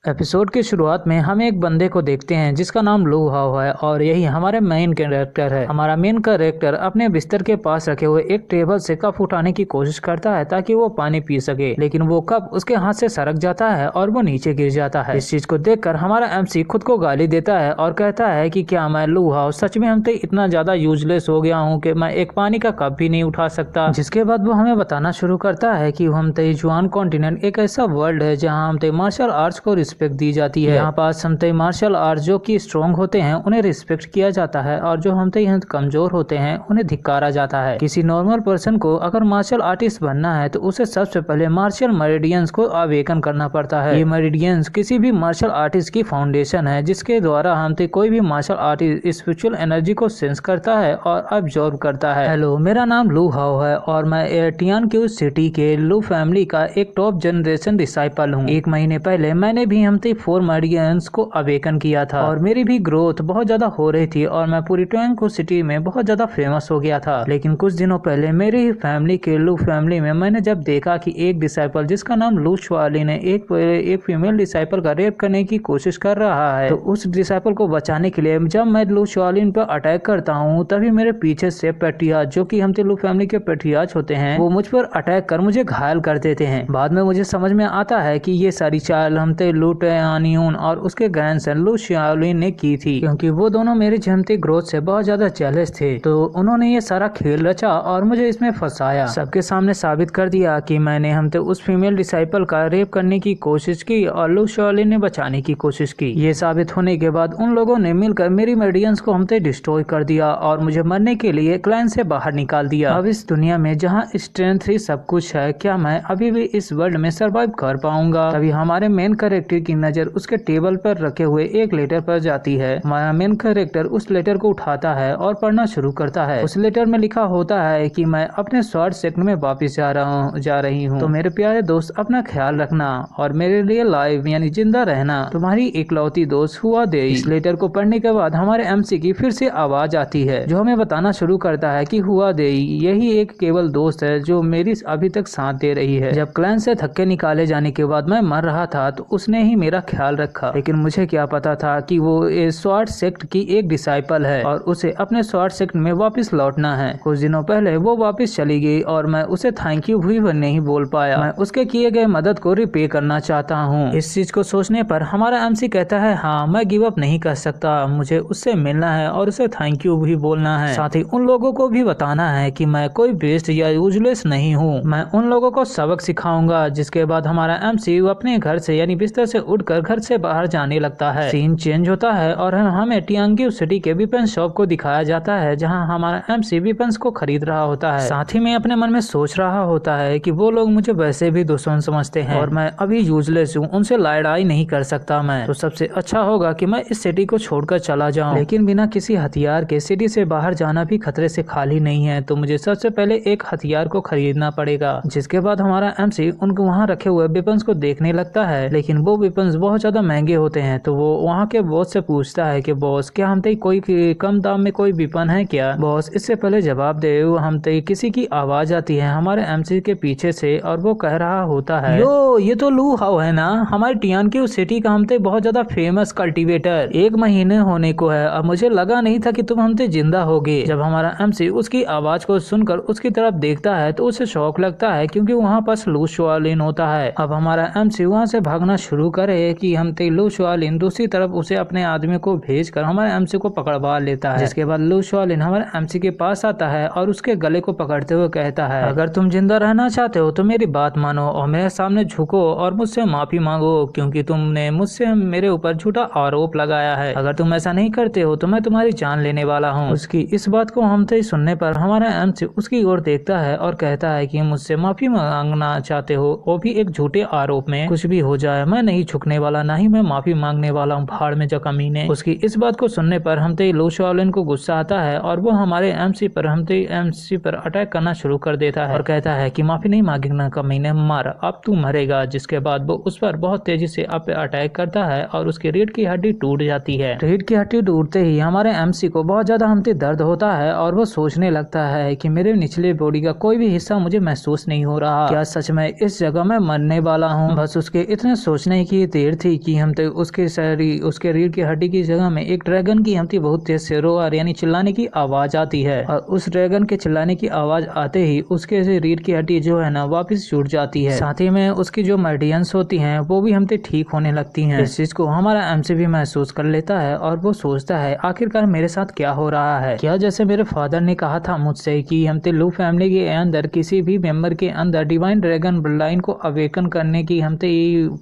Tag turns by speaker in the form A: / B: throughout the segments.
A: Episode की शुरुआत में हम एक बंदे को देखते हैं जिसका नाम लू हाओ है और यही हमारे मेन कैरेक्टर है। हमारा मेन कैरेक्टर अपने बिस्तर के पास रखे हुए एक टेबल से कप उठाने की कोशिश करता है ताकि वो पानी पी सके, लेकिन वो कप उसके हाथ से सरक जाता है और वो नीचे गिर जाता है। इस चीज को देखकर हमारा एमसी खुद को गाली देता है और कहता है कि क्या मैं लू हाओ सच में हमसे इतना ज्यादा यूजलेस हो गया हूँ कि मैं एक पानी का कप भी नहीं उठा सकता। जिसके बाद वो हमें बताना शुरू करता है कि हमते जुआन कॉन्टिनेंट एक ऐसा वर्ल्ड है जहाँ हमते मार्शल आर्ट्स को रिस्पेक्ट दी जाती है। यहाँ पास हमते मार्शल आर्ट जो कि स्ट्रॉन्ग होते हैं उन्हें रिस्पेक्ट किया जाता है और जो हमते यहाँ कमजोर होते हैं उन्हें धिक्कारा जाता है। किसी नॉर्मल पर्सन को अगर मार्शल आर्टिस्ट बनना है तो उसे सबसे पहले मार्शल मेरिडियंस को अवेकन करना पड़ता है। ये मेरिडियंस किसी भी मार्शल आर्टिस्ट की फाउंडेशन है जिसके द्वारा हमते कोई भी मार्शल आर्टिस्ट स्पिरिचुअल एनर्जी को सेंस करता है और अब्सॉर्ब करता है। हेलो, मेरा नाम लू हाओ है और मैं टियानक्यू सिटी के लू फैमिली का एक टॉप जनरेशन डिसाइपल हूँ। एक महीने पहले मैंने भी हमते 4 मेरिडियंस को अवेकन किया था और मेरी भी ग्रोथ बहुत ज्यादा हो रही थी और मैं पूरी टियानक्यू सिटी में बहुत ज्यादा फेमस हो गया था। लेकिन कुछ दिनों पहले मेरी ही फैमिली के लू फैमिली में मैंने जब देखा कि एक डिसाइपल जिसका नाम लू शुआली ने एक फीमेल डिसाइपल का रेप करने की कोशिश कर रहा है, तो उस डिसाइपल को बचाने के लिए जब मैं लू शुआलिन पर अटैक करता हूँ तभी मेरे पीछे से पेट्रियाज जो कि हमते लू फैमिली के पेट्रियाज होते हैं वो मुझ पर अटैक कर मुझे घायल कर देते हैं। बाद में मुझे समझ में आता है कि ये सारी चाल हमते लू टियानक्यू और उसके ग्रैंडसन लू शुआलिन ने की थी, क्योंकि वो दोनों मेरे जमते ग्रोथ से बहुत ज्यादा जेलस थे। तो उन्होंने ये सारा खेल रचा और मुझे इसमें फंसाया, सबके सामने साबित कर दिया कि मैंने हमते उस फीमेल डिसाइपल का रेप करने की कोशिश की और लू शुआलिन ने बचाने की कोशिश की। ये साबित होने के बाद उन लोगों ने मिलकर मेरी मेरिडियंस को हमते डिस्ट्रॉय कर दिया और मुझे मरने के लिए क्लैन से बाहर निकाल दिया। अब इस दुनिया में जहाँ स्ट्रेंथ ही सब कुछ है, क्या मैं अभी भी इस वर्ल्ड में सरवाइव कर पाऊंगा? तभी हमारे मेन कैरेक्टर की नजर उसके टेबल पर रखे हुए एक लेटर पर जाती है। हमारा मेन कैरेक्टर उस लेटर को उठाता है और पढ़ना शुरू करता है। उस लेटर में लिखा होता है कि मैं अपने स्वार्ड सेक्टर में वापस जा रही हूँ, तो मेरे प्यारे दोस्त अपना ख्याल रखना और मेरे लिए लाइव यानी जिंदा रहना, तुम्हारी इकलौती दोस्त हुआ दे। इस लेटर को पढ़ने के बाद हमारे एमसी की फिर से आवाज आती है जो हमें बताना शुरू करता है कि हुआ दे यही एक केवल दोस्त है जो मेरी अभी तक साथ दे रही है। जब क्लैन से धक्के निकाले जाने के बाद मैं मर रहा था तो उसने ही मेरा ख्याल रखा, लेकिन मुझे क्या पता था कि वो स्वार्ड सेक्ट की एक डिसाइपल है और उसे अपने स्वार्ड सेक्ट में वापस लौटना है। कुछ दिनों पहले वो वापस चली गई और मैं उसे थैंक यू भी नहीं बोल पाया। मैं उसके किए गए मदद को रिपे करना चाहता हूँ। इस चीज को सोचने पर हमारा एमसी कहता है हाँ, मैं गिव अप नहीं कर सकता, मुझे उससे मिलना है और उसे थैंक यू भी बोलना है। साथ ही उन लोगों को भी बताना है कि मैं कोई बेस्ट या यूजलेस नहीं हूँ, मैं उन लोगों को सबक सिखाऊंगा। जिसके बाद हमारा एमसी अपने घर से यानी बिस्तर से उठकर घर से बाहर जाने लगता है। सीन चेंज होता है और हमें टियानक्यू सिटी के वेपन शॉप को दिखाया जाता है जहां हमारा एमसी वेपन्स को खरीद रहा होता है। साथ ही में अपने मन में सोच रहा होता है कि वो लोग मुझे वैसे भी दुश्मन समझते हैं और मैं अभी यूजलेस हूँ, उनसे लड़ाई नहीं कर सकता मैं, तो सबसे अच्छा होगा कि मैं इस सिटी को छोड़कर चला जाऊं। लेकिन बिना किसी हथियार के सिटी से बाहर जाना भी खतरे से खाली नहीं है, तो मुझे सबसे पहले एक हथियार को खरीदना पड़ेगा। जिसके बाद हमारा एमसी उनको वहाँ रखे हुए वेपन्स को देखने लगता है, लेकिन वो वेपन्स बहुत ज्यादा महंगे होते हैं। तो वो वहाँ के बॉस से पूछता है कि बॉस क्या हमते कोई कम दाम में कोई वेपन है क्या? बॉस इससे पहले जवाब दे हमते किसी की आवाज आती है हमारे एमसी के पीछे से और वो कह रहा होता है यो, ये तो लू हाओ है ना, हमारे टियानक्यू सिटी का हमते बहुत ज्यादा फेमस कल्टीवेटर। 1 महीने होने को है, अब मुझे लगा नहीं था कि तुम हमते जिंदा होगे। जब हमारा एमसी उसकी आवाज को सुनकर उसकी तरफ देखता है तो उसे शौक लगता है क्योंकि वहाँ पास लू शुआलिन होता है। अब हमारा एमसी वहाँ से भागना शुरू करे कि हमते लू शुआलिन दूसरी तरफ उसे अपने आदमी को भेजकर हमारे एमसी को पकड़वा लेता है। जिसके बाद लू शुआलिन हमारे एमसी के पास आता है और उसके गले को पकड़ते हुए कहता है अगर तुम जिंदा रहना चाहते हो तो मेरी बात मानो और मेरे सामने झुको और मुझसे माफी मांगो, क्योंकि तुमने मुझसे मेरे ऊपर झूठा आरोप लगाया है। अगर तुम ऐसा नहीं करते हो तो मैं तुम्हारी जान लेने वाला हूँ। उसकी इस बात को हमसे सुनने पर हमारा एमसी उसकी ओर देखता है और कहता है कि मुझसे माफी मांगना चाहते हो, वो भी एक झूठे आरोप में, कुछ भी हो जाए मैं नहीं झुकने वाला, ना ही मैं माफी मांगने वाला हूँ, भाड़ में जा कमीने। उसकी इस बात को सुनने पर हमते लू शुआलिन को गुस्सा आता है और वो हमारे एमसी पर अटैक करना शुरू कर देता है और कहता है कि माफी नहीं मांगेगा कमीने, मर, अब तू मरेगा। जिसके बाद वो उस पर बहुत तेजी से अटैक करता है और उसकी रीढ़ की हड्डी टूट जाती है। रीढ़ की हड्डी टूटते ही हमारे एमसी को बहुत ज्यादा हमसे दर्द होता है और वो सोचने लगता है कि मेरे निचले बॉडी का कोई भी हिस्सा मुझे महसूस नहीं हो रहा, क्या सच में इस जगह में मरने वाला हूँ? बस उसके इतने सोचने की देर थी कि हम तो उसके रीढ़ की हड्डी की जगह में एक ड्रैगन की हम बहुत तेज से रोआर यानी चिल्लाने की आवाज आती है और उस ड्रैगन के चिल्लाने की आवाज आते ही उसके रीढ़ की हड्डी जो है ना वापस जुड़ जाती है। साथ ही में उसकी जो मर्डियंस होती हैं वो भी हमसे ठीक होने लगती हैं। इस चीज को हमारा एमसी भी महसूस कर लेता है और वो सोचता है आखिरकार मेरे साथ क्या हो रहा है। क्या जैसे मेरे फादर ने कहा था मुझसे कि हमते लू फैमिली के अंदर किसी भी मेंबर के अंदर डिवाइन ड्रैगन ब्लड लाइन को अवेकन करने की हमते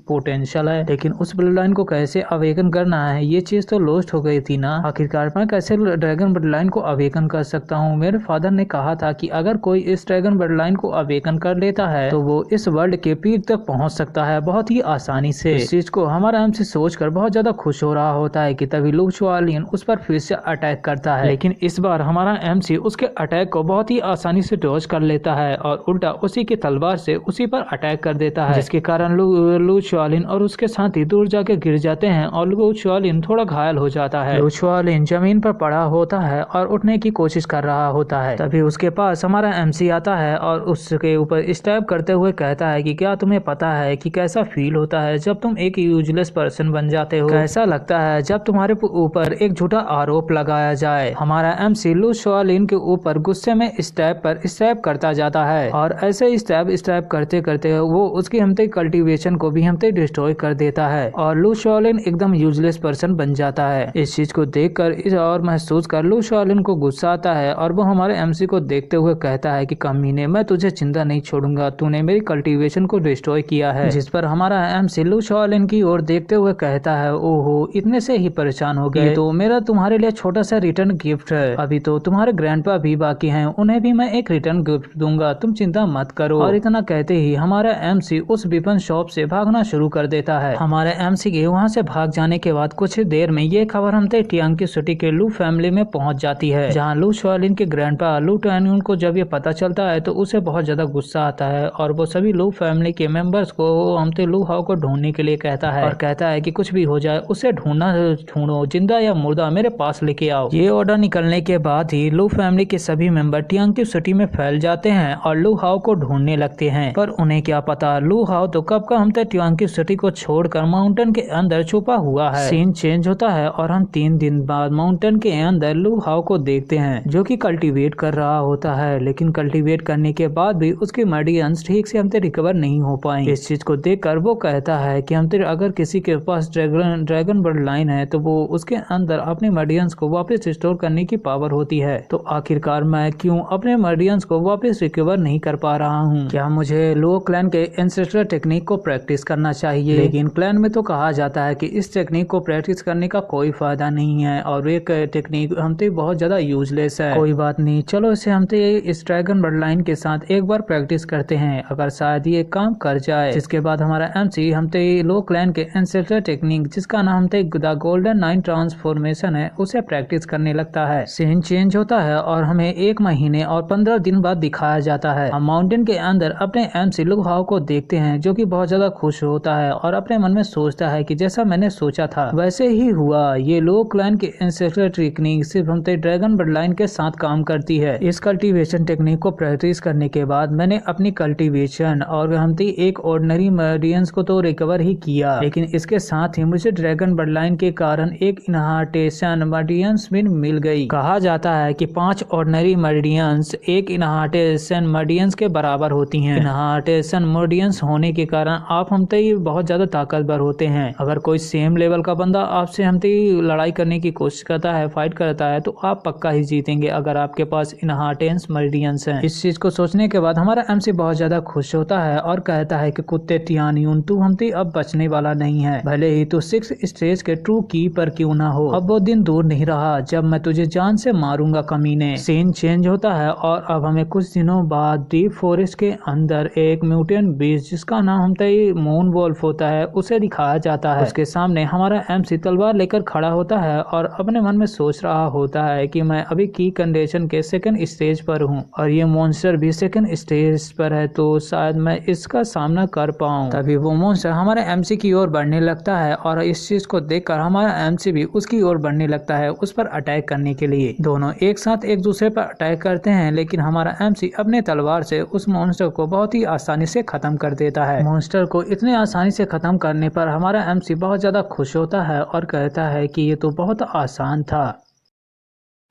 A: पोटेंशियल है, लेकिन उस ब्लड लाइन को कैसे अवेकन करना है ये चीज तो लॉस्ट हो गई थी ना। आखिरकार मैं कैसे ड्रैगन ब्लड लाइन को अवेकन कर सकता हूँ। मेरे फादर ने कहा था कि अगर कोई इस ड्रैगन ब्लड लाइन को अवेकन कर लेता है तो वो इस वर्ल्ड के पीक तक पहुंच सकता है बहुत ही आसानी से। इस चीज को हमारा एमसी सोचकर बहुत ज्यादा खुश हो रहा होता है कि तभी लू शुआलिन उस पर फिर से अटैक करता है, लेकिन इस बार हमारा एमसी उसके अटैक को बहुत ही आसानी से डॉज कर लेता है और उल्टा उसी की तलवार से उसी पर अटैक कर देता है, जिसके कारण लू शुआलिन और उसके साथी दूर जाके गिर जाते हैं और लू शुआलिन थोड़ा घायल हो जाता है। लू शुआलिन जमीन पर पड़ा होता है और उठने की कोशिश कर रहा होता है। तभी उसके पास हमारा एमसी आता है और उसके ऊपर स्टैब करते हुए कहता है कि क्या तुम्हें पता है कि कैसा फील होता है जब तुम एक यूजलेस पर्सन बन जाते हो, कैसा लगता है जब तुम्हारे ऊपर एक झूठा आरोप लगाया जाए। हमारा एमसी लू शुआलिन के ऊपर गुस्से में स्टैब पर स्टैब करता जाता है और ऐसे स्टैब करते करते वो उसकी हमते कल्टीवेशन को भी हमते डिस्ट्रॉय कर देता है और लू शुआलिन एकदम यूजलेस पर्सन बन जाता है। इस चीज को देखकर इस और महसूस कर लू शुआलिन को गुस्सा आता है और वो हमारे एमसी को देखते हुए कहता है कि कमीने मैं तुझे जिंदा नहीं छोड़ूंगा, तूने मेरी कल्टीवेशन को डिस्ट्रॉय किया है। जिस पर हमारा एमसी लू शुआलिन की ओर देखते हुए कहता है ओहो इतने से ही परेशान हो गए, तो मेरा तुम्हारे लिए छोटा सा रिटर्न गिफ्ट है। अभी तो तुम्हारे ग्रैंडपा भी बाकी हैं, उन्हें भी मैं एक रिटर्न गिफ्ट दूंगा, तुम चिंता मत करो। और इतना कहते ही हमारा एमसी उस वेपन शॉप से भागना शुरू कर देता है। हमारे एमसी के वहाँ से भाग जाने के बाद कुछ देर में ये खबर हमते टियांग सिटी के लू फैमिली में पहुंच जाती है, जहाँ लू शुआलिन के ग्रैंडपा लू टैन्यून को जब ये पता चलता है तो उसे बहुत ज्यादा गुस्सा आता है और वो सभी लू फैमिली के मेंबर्स को हमते लू हाउ को ढूंढने के लिए कहता है और कहता है कि कुछ भी हो जाए उसे ढूंढो, जिंदा या मुर्दा मेरे पास लेके आओ। ये ऑर्डर निकलने के बाद ही लू फैमिली के सभी मेंबर टियांग की सिटी में फैल जाते हैं और लू हाउ को ढूंढने लगते हैं, पर उन्हें क्या पता लू हाउ तो कब का हमते टियांग की सिटी को छोड़कर माउंटेन के अंदर छुपा हुआ है। सीन चेंज होता है और हम 3 दिन बाद माउंटेन के अंदर लू हाउ को देखते हैं जो कि कल्टीवेट कर रहा होता है, लेकिन कल्टीवेट करने के बाद भी उसकी मर्डियंस ठीक से हमसे रिकवर नहीं हो पाई। इस चीज को देखकर वो कहता है कि हमसे अगर किसी के पास ड्रैगन ब्लड लाइन है तो वो उसके अंदर अपने मर्डियंस को वापस रिस्टोर करने की पावर होती है, तो आखिरकार मैं क्यों अपने मर्डियंस को वापस रिकवर नहीं कर पा रहा हूँ। क्या मुझे लो क्लैन के एंसेस्टर टेक्निक को प्रैक्टिस करना चाहिए? लेकिन क्लैन में तो कहा जाता है कि इस टेक्निक को प्रैक्टिस करने का कोई फायदा नहीं है और एक टेक्निक हमसे बहुत ज्यादा यूजलेस है। कोई बात नहीं, चलो इसे हमसे इस ड्रैगन ब्लड लाइन के साथ एक बार प्रैक्टिस करते हैं, अगर शायद ये काम कर जाए। जिसके बाद हमारा एमसी हमसे लो क्लैन के एंसेस्टर टेक्निक जिसका नाम हमसे द गोल्डन 9 ट्रांसफॉर्मेशन है उसे प्रैक्टिस करने लगता है। सीन चेंज होता है और हमें 1 महीने और 15 दिन बाद दिखाया जाता है। हम माउंटेन के अंदर अपने एमसी लू हाउ को देखते हैं जो कि बहुत ज्यादा खुश होता है और अपने मन में सोचता है कि जैसा मैंने सोचा था वैसे ही हुआ। ये लो क्लैन के एंसेस्टर टेक्निक सिर्फ हमसे ड्रैगन ब्लड लाइन के साथ काम करती है। इस कल्टीवेशन टेक्निक को प्रैक्टिस करने के बाद मैंने अपनी कल्टीवेशन और हमसे एक ऑर्डिनरी मर्डियंस को तो रिकवर ही किया, लेकिन इसके साथ ही मुझे ड्रैगन ब्लड लाइन के कारण एक इनहार्टेशन मर्डियंस भी मिल गई। कहा जाता है कि 5 ऑर्डिनरी मर्डियंस एक इनहार्टेशन मर्डियंस के बराबर होती हैं। इनहार्टेशन मर्डियंस होने के कारण आप हमसे बहुत ज्यादा ताकतवर होते हैं। अगर कोई सेम लेवल का बंदा आपसे हमसे लड़ाई करने की कोशिश करता है, फाइट करता है, तो आप पक्का ही जीतेंगे अगर आपके पास इनहार्टेंस मर्डियंस हैं। इस चीज को सोचने के बाद हमारा एमसी बहुत ज्यादा खुश होता है और कहता है कि कुत्ते टियानियन तू हमसे अब बचने वाला नहीं है, भले ही तू 6 स्टेज के ट्रू कीपर क्यों ना हो। अब वो दिन दूर नहीं रहा जब मैं तुझे जान से मारूंगा कमीने। सीन चेंज होता है और अब हमें कुछ दिनों बाद डीप फॉरेस्ट के अंदर एक म्यूटेंट बीस्ट जिसका नाम हमसे मून वॉल्फ होता है उसे दिखाया जाता है। उसके सामने हमारा एमसी तलवार लेकर खड़ा होता है और अपने मन में सोच रहा होता है कि मैं अभी की कंडीशन के 2nd स्टेज पर हूँ और ये मॉन्स्टर भी 2nd स्टेज पर है, तो शायद मैं इसका सामना कर पाऊँ। तभी वो मॉन्स्टर हमारे एमसी की ओर बढ़ने लगता है और इस चीज को देखकर हमारा एमसी भी उसकी ओर बढ़ने लगता है उस पर अटैक करने के लिए। दोनों एक साथ एक दूसरे पर अटैक करते हैं, लेकिन हमारा एमसी अपने तलवार से उस मॉन्स्टर को बहुत ही आसानी से खत्म कर देता है। मॉन्स्टर को इतने आसानी से खत्म खत्म करने पर हमारा एमसी बहुत ज्यादा खुश होता है और कहता है कि ये तो बहुत आसान था।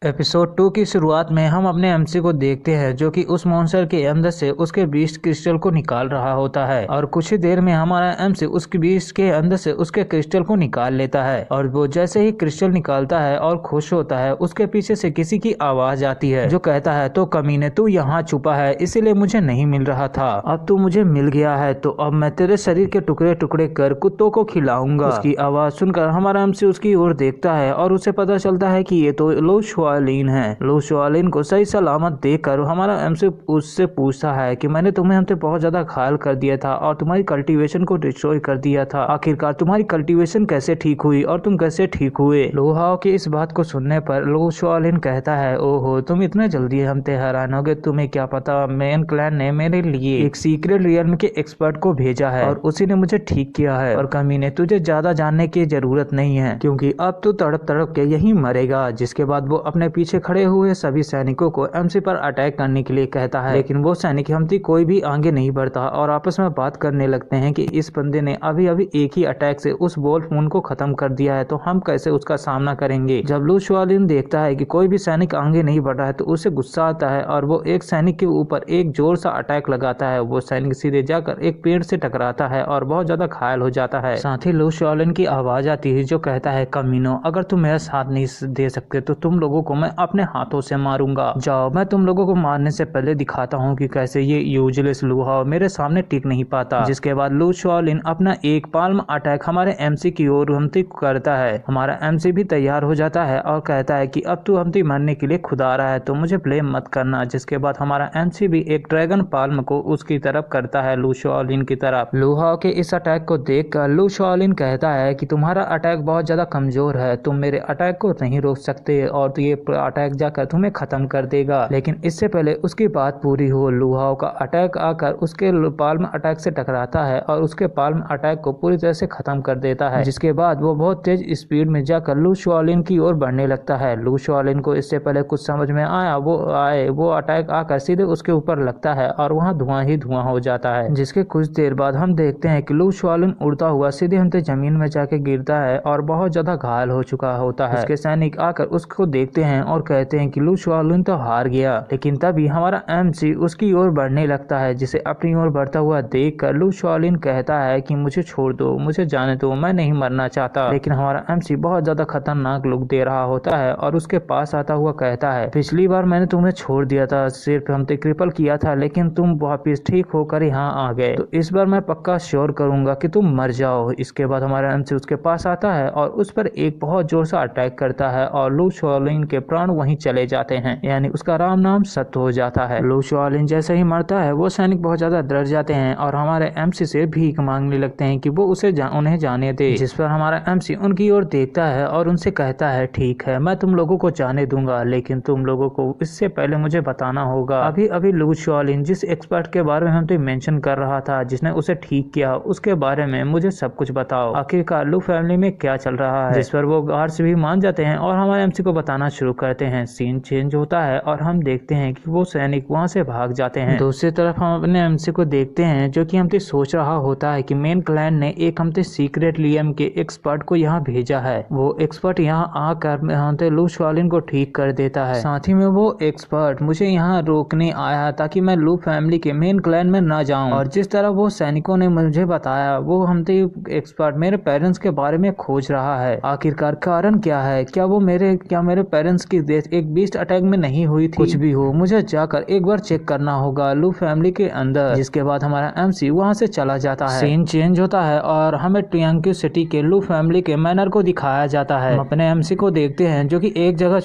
A: एपिसोड 2 की शुरुआत में हम अपने एमसी को देखते हैं जो कि उस मॉन्स्टर के अंदर से उसके बीस्ट क्रिस्टल को निकाल रहा होता है और कुछ ही देर में हमारा एमसी उसके बीस्ट के अंदर से उसके क्रिस्टल को निकाल लेता है और वो जैसे ही क्रिस्टल निकालता है और खुश होता है उसके पीछे से किसी की आवाज आती है जो कहता है, तो कमीने तू यहाँ छुपा है इसीलिए मुझे नहीं मिल रहा था, अब तू मुझे मिल गया है तो अब मैं तेरे शरीर के टुकड़े टुकड़े कर कुत्तों को खिलाऊंगा। उसकी आवाज सुनकर हमारा एमसी उसकी ओर देखता है और उसे पता चलता है कि ये तो लू शुआलिन है। लू शुआलिन को सही सलामत देखकर हमारा एमसी उससे पूछता है कि मैंने तुम्हें हमसे बहुत ज्यादा घायल कर दिया था और तुम्हारी कल्टीवेशन को डिस्ट्रॉय कर दिया था, आखिरकार तुम्हारी कल्टीवेशन कैसे ठीक हुई और तुम कैसे ठीक हुए। लू हाओ की इस बात को सुनने पर लू शुआलिन कहता है, ओहो तुम इतने जल्दी हमसे हैरान हो गए, तुम्हें क्या पता मेन क्लैन ने मेरे लिए एक सीक्रेट रियल्म के एक्सपर्ट को भेजा है और उसी ने मुझे ठीक किया है और कमीने तुझे ज्यादा जानने की जरूरत नहीं है क्योंकि अब तू तड़प तड़प के यहीं मरेगा। जिसके बाद वो अपने पीछे खड़े हुए सभी सैनिकों को एमसी पर अटैक करने के लिए कहता है, लेकिन वो सैनिक हमसे कोई भी आगे नहीं बढ़ता और आपस में बात करने लगते हैं कि इस बंदे ने अभी अभी एक ही अटैक से उस वोल्फ मून को खत्म कर दिया है तो हम कैसे उसका सामना करेंगे। जब लू शुआलिन देखता है कि कोई भी सैनिक आगे नहीं बढ़ रहा है तो उसे गुस्सा आता है और वो एक सैनिक के ऊपर एक जोर सा अटैक लगाता है। वो सैनिक सीधे जाकर एक पेड़ से टकराता है और बहुत ज्यादा घायल हो जाता है। साथ ही लू शुआलिन की आवाज आती है जो कहता है, कमीनो अगर तुम मेरा साथ नहीं दे सकते तो तुम लोगों को मैं अपने हाथों से मारूंगा, जाओ मैं तुम लोगों को मारने से पहले दिखाता हूँ कि कैसे ये यूजलेस लू हाओ मेरे सामने टिक नहीं पाता। जिसके बाद लू शुआलिन अपना एक पाल्म अटैक हमारे एमसी की ओर हमसे करता है। हमारा एमसी भी तैयार हो जाता है और कहता है कि अब तू हमसे मरने के लिए खुद आ रहा है तो मुझे ब्लेम मत करना। जिसके बाद हमारा एमसी भी एक ड्रैगन पाल्म को उसकी तरफ करता है लू शुआलिन की तरफ। लू हाओ के इस अटैक को देखकर लू शुआलिन कहता है कि तुम्हारा अटैक बहुत ज्यादा कमजोर है, तुम मेरे अटैक को नहीं रोक सकते और ये अटैक जाकर तुम्हें खत्म कर देगा। लेकिन इससे पहले उसकी बात पूरी हो, लू हाओ का अटैक आकर उसके पाल्म अटैक से टकराता है और उसके पाल्म अटैक को पूरी तरह से खत्म कर देता है। जिसके बाद वो बहुत तेज स्पीड में जाकर लू शुआलिन की ओर बढ़ने लगता है। लू शुआलिन को इससे पहले कुछ समझ में आया वो अटैक आकर सीधे उसके ऊपर लगता है और वहाँ धुआं ही धुआं हो जाता है। जिसके कुछ देर बाद हम देखते हैं कि लू शुआलिन उड़ता हुआ सीधे हमसे जमीन में जाके गिरता है और बहुत ज्यादा घायल हो चुका होता है। उसके सैनिक आकर उसको देखते हैं और कहते हैं कि लू शुआलिन तो हार गया। लेकिन तभी हमारा एमसी उसकी ओर बढ़ने लगता है जिसे अपनी ओर बढ़ता हुआ देखकर लू शुआलिन कहता है कि मुझे छोड़ दो, मुझे जाने दो, मैं नहीं मरना चाहता। लेकिन हमारा एमसी बहुत ज्यादा खतरनाक लुक दे रहा होता है और उसके पास आता हुआ कहता है, पिछली बार मैंने तुम्हें छोड़ दिया था, सिर्फ हमसे क्रिपल किया था लेकिन तुम वापिस ठीक होकर यहाँ आ गए, तो इस बार मैं पक्का श्योर करूंगा कि तुम मर जाओ। इसके बाद हमारा एमसी उसके पास आता है और उस पर एक बहुत जोर से अटैक करता है और लू शुआलिन के प्राण वहीं चले जाते हैं, यानी उसका राम नाम सत्य हो जाता है। लू शुआलिन जैसे ही मरता है वो सैनिक बहुत ज्यादा डर जाते हैं और हमारे एमसी से भीख मांगने लगते हैं कि वो उन्हें जाने दे। जिस पर हमारा एमसी उनकी ओर देखता है और उनसे कहता है, ठीक है मैं तुम लोगों को जाने दूंगा लेकिन तुम लोगों को इससे पहले मुझे बताना होगा, अभी अभी लू शुआलिन जिस एक्सपर्ट के बारे में हम तो मेंशन कर रहा था जिसने उसे ठीक किया उसके बारे में मुझे सब कुछ बताओ, आखिरकार लू फैमिली में क्या चल रहा है। जिस पर वो गार्ड्स भी मान जाते हैं और हमारे एमसी को बताना शुरू करते हैं। सीन चेंज होता है और हम देखते हैं कि वो सैनिक वहाँ से भाग जाते हैं। दूसरी तरफ हम अपने एमसी को देखते हैं जो कि हमसे सोच रहा होता है कि मेन क्लैन ने एक हमसे सीक्रेट रियल्म के एक्सपर्ट को यहाँ भेजा है, वो एक्सपर्ट यहाँ आकर हमसे लू शुआलिन को ठीक कर देता है। साथ ही में वो एक्सपर्ट मुझे यहाँ रोकने आया ताकि मैं लू फैमिली के मेन क्लैन में न जाऊं और जिस तरह वो सैनिकों ने मुझे बताया वो हमसे एक्सपर्ट मेरे पेरेंट्स के बारे में खोज रहा है, आखिरकार कारण क्या है, क्या मेरे पेरेंट्स की डेथ एक बीस्ट अटैक में नहीं हुई थी, कुछ भी हो मुझे जाकर एक बार चेक करना होगा लू फैमिली के अंदर। जिसके बाद हमारा एमसी वहाँ से चला जाता है। सीन चेंज होता है और हमें टियांग्यू सिटी के लू फैमिली के मैनर को दिखाया जाता है। हम अपने एमसी को देखते हैं जो कि एक जगह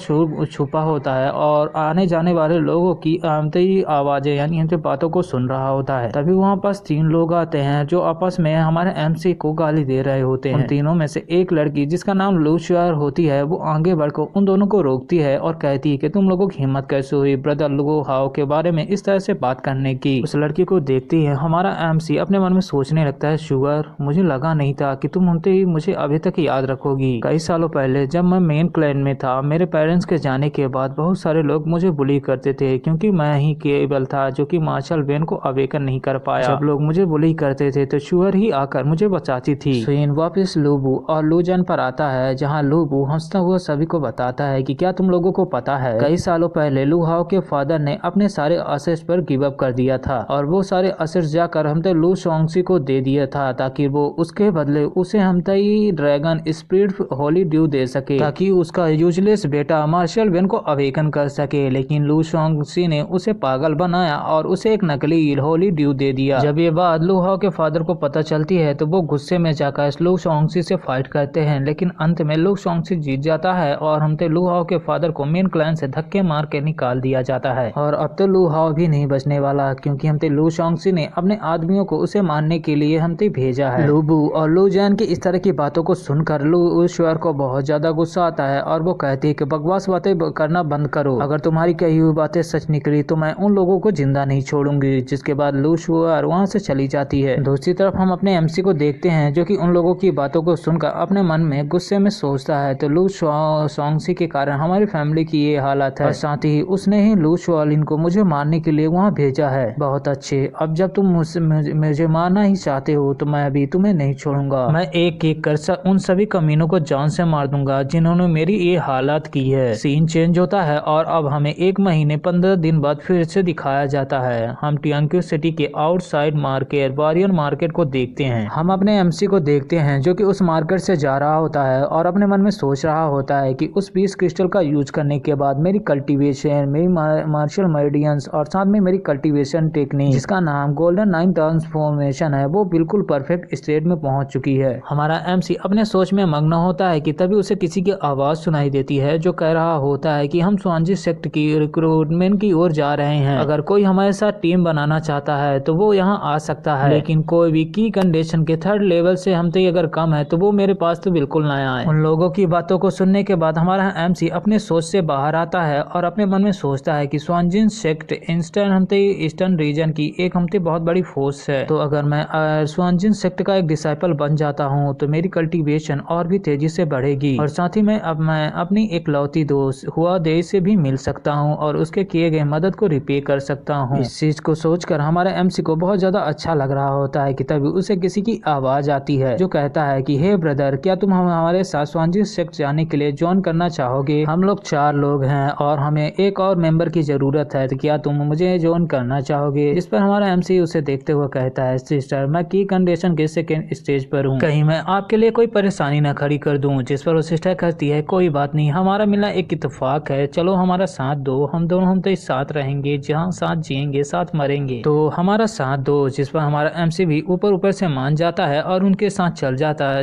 A: छुपा होता है और आने जाने वाले लोगों की आमती आवाजें यानी उनकी बातों को सुन रहा होता है। तभी वहाँ पास 3 लोग आते हैं जो आपस में हमारे एमसी को गाली दे रहे होते हैं। उन तीनों में से एक लड़की जिसका नाम लू शुआर होती है वो आगे बढ़कर उन दोनों को रोक रोकती है और कहती है कि तुम लोगों की हिम्मत कैसे हुई ब्रदर लू हाओ के बारे में इस तरह से बात करने की। उस लड़की को देखती है हमारा एमसी अपने मन में सोचने लगता है, शुगर मुझे लगा नहीं था कि तुम होते ही मुझे अभी तक याद रखोगी। कई सालों पहले जब मैं मेन क्लैन में था, मेरे पेरेंट्स के जाने के बाद बहुत सारे लोग मुझे बुली करते थे क्योंकि मैं ही केवल था जो कि मार्शल वेन को अवेकन नहीं कर पाया। जब लोग मुझे बुली करते थे तो शुगर ही आकर मुझे बचाती थी। सीन वापस लूबू और लूजन पर आता है, जहाँ लूबू हंसता हुआ सभी को बताता है कि क्या तुम लोगों को पता है कई सालों पहले लू हाओ के फादर ने अपने सारे असेट्स पर गिव अप कर दिया था और वो सारे असेट्स जाकर हमते लू शोंगसी को दे दिया था ताकि वो उसके बदले उसे हमते ड्रैगन स्पिरिट होली ड्यू दे सके ताकि उसका यूजलेस बेटा मार्शल वेन को अवेकन कर सके। लेकिन लू शोंगसी ने उसे पागल बनाया और उसे एक नकली होली ड्यू दे दिया। जब ये बात लू हाओ के फादर को पता चलती है तो वो गुस्से में जाकर लू शोंगसी से फाइट करते हैं, लेकिन अंत में लू शोंगसी जीत जाता है और हमते लू हाओ के फादर को मेन क्लैन से धक्के मार के निकाल दिया जाता है। और अब तो लू हाओ भी नहीं बचने वाला क्योंकि हमते लू शोंगसी ने अपने आदमियों को उसे मारने के लिए हमते भेजा है। लूबू और लू जैन की इस तरह की बातों को सुनकर लू शुअर को बहुत ज्यादा गुस्सा आता है और वो कहती है कि बकवास बातें करना बंद करो, अगर तुम्हारी कही हुई बातें सच निकली तो मैं उन लोगों को जिंदा नहीं छोड़ूंगी। जिसके बाद लू शुअर वहाँ से चली जाती है। दूसरी तरफ हम अपने एमसी को देखते हैं जो कि उन लोगों की बातों को सुनकर अपने मन में गुस्से में सोचता है तो लू शोंगसी के कारण हमारी फैमिली की ये हालत है और साथ ही उसने ही लू शुआलिन को मुझे मारने के लिए वहाँ भेजा है। बहुत अच्छे, अब जब तुम मुझे मारना ही चाहते हो तो मैं अभी तुम्हें नहीं छोड़ूंगा। मैं एक एक कर उन सभी कमीनों को जान से मार दूंगा जिन्होंने मेरी ये हालत की है। सीन चेंज होता है और अब हमें 1 महीने 15 दिन बाद फिर से दिखाया जाता है। हम टियांग्यू सिटी के आउटसाइड मार्केट वारियर मार्केट को देखते हैं। हम अपने एमसी को देखते हैं जो कि उस मार्केट से जा रहा होता है और अपने मन में सोच रहा होता है कि उस 20 क्रिस्टल का यूज करने के बाद मेरी कल्टीवेशन, मेरी मार्शल मेडियंस और साथ में मेरी कल्टीवेशन टेक्निक जिसका नाम गोल्डन 9 ट्रांसफॉर्मेशन है वो बिल्कुल परफेक्ट स्टेट में पहुंच चुकी है। हमारा एमसी अपने सोच में मग्न होता है कि तभी उसे किसी की आवाज सुनाई देती है जो कह रहा होता है कि हम स्वांजी सेक्ट की रिक्रूटमेंट की ओर जा रहे हैं, अगर कोई हमारे साथ टीम बनाना चाहता है तो वो यहाँ आ सकता है, लेकिन कोई भी की कंडीशन के 3rd लेवल से हमसे अगर कम है तो वो मेरे पास तो बिल्कुल ना आए। उन लोगों की बातों को सुनने के बाद हमारा एमसी अपने सोच से बाहर आता है और अपने मन में सोचता है कि स्वांजिन सेक्ट ईस्टर्न रीजन की एक हमसे बहुत बड़ी फोर्स है, तो अगर मैं स्वांजिन सेक्ट का एक डिसाइपल बन जाता हूँ तो मेरी कल्टीवेशन और भी तेजी से बढ़ेगी और साथ ही मैं अपनी इकलौती दोस्त हुआ दे से भी मिल सकता हूँ और उसके किए गए मदद को रिपे कर सकता हूँ। इस चीज को सोचकर हमारे एमसी को बहुत ज्यादा अच्छा लग रहा होता है कि तभी उसे किसी की आवाज आती है जो कहता है कि हे ब्रदर, क्या तुम हमारे साथ स्वांजी सेक्ट जाने के लिए ज्वाइन करना चाहोगे? हम लोग 4 लोग हैं और हमें एक और मेंबर की जरूरत है, तो क्या तुम मुझे ज्वाइन करना चाहोगे? इस पर हमारा एमसी उसे देखते हुए कहता है, सिस्टर मैं की कंडीशन के 2nd स्टेज पर हूँ, कहीं मैं आपके लिए कोई परेशानी न खड़ी कर दूं। जिस पर वो सिस्टर कहती है, कोई बात नहीं, हमारा मिलना एक इत्तेफाक है, चलो हमारा साथ दो, हम दोनों हम तो साथ रहेंगे, जहाँ साथ जिएंगे साथ मरेंगे, तो हमारा साथ दो। जिस पर हमारा एमसी भी ऊपर से मान जाता है और उनके साथ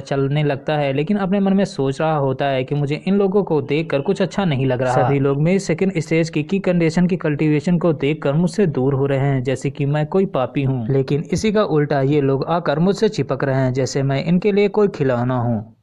A: चलने लगता है, लेकिन अपने मन में सोच रहा होता है कि मुझे इन लोगों को देखकर कुछ अच्छा नहीं लग रहा। सभी लोग मेरी 2nd स्टेज की कंडीशन की कल्टीवेशन को देखकर मुझसे दूर हो रहे हैं जैसे कि मैं कोई पापी हूँ, लेकिन इसी का उल्टा ये लोग आकर मुझसे चिपक रहे हैं जैसे मैं इनके लिए कोई खिलौना हूँ।